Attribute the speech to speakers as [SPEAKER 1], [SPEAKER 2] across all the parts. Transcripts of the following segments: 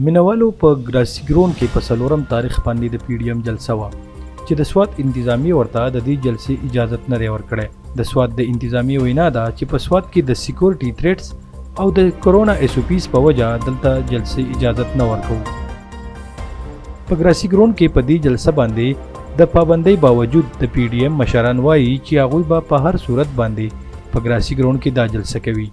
[SPEAKER 1] مینوالو په ګراسي ګرون کې په څلورم تاریخ باندې د پی ډي ایم جلسه وه چې د سوات انتظامیه ورته د دې جلسې اجازت نه دی ورکړی. د سوات د انتظامیه وینا ده چې په سوات کې د سیکورټي تھریټس او د کرونا ایس او پیز په وجه دلته جلسې اجازت نه ورکوو. په ګراسي ګرون کې په دې جلسه باندې د پابندۍ باوجود د پی ډي ایم مشران وایي چې هغوی به په هر صورت باندې په ګراسي ګرون کې دا جلسه کوي.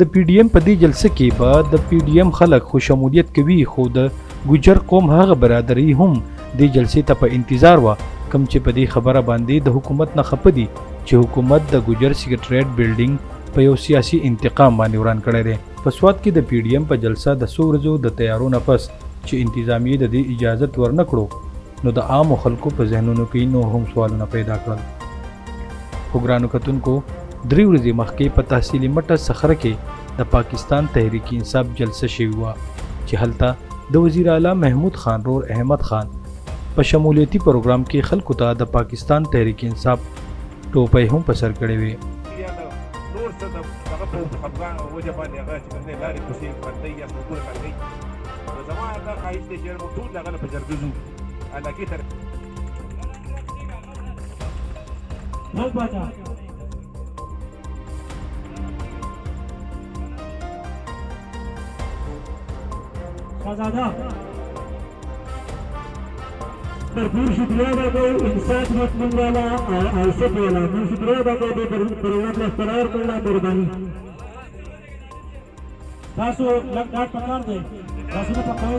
[SPEAKER 1] د پی ډي ایم په دې جلسه کې به د پی ډي ایم خلک خو شمولیت کوي، خو د ګوجر قوم هغه برادري هم دې جلسې ته په انتظار وه کوم چې په دې خبره باندې د حکومت نه خفه دي چې حکومت د ګوجر سیکریټریټ بلډینګ په یو سیاسي انتقام باندې وران کړی دی. په سوات کې د پی ډي ایم په جلسه د څو ورځو د تیارو نه پس چې انتظامیه د دې اجازت ورنه کړو نو د عامو خلکو په ذهنونو کې نور هم سوالونه پیدا کړل. خو ګرانو کتونکو 3 ورځې مخکې په تحصیلي مټه صخره کې د پاکستان تحریک انصاف جلسه شوې وه چې هلته د وزیر اعلی محمود خان رور احمد خان په شمولیتي پروګرام کې خلکو ته د پاکستان تحریک انصاف ټوپۍ هم په سر کړې وې.
[SPEAKER 2] भरपूर शुक्रिया अदा करो इंसाफ मतमंद वाला आसफ वाला मैं शुक्रिया अदा करो परिवार का करार करना मेहरबानी तासो लग डाट पकड़ दे तासो पकड़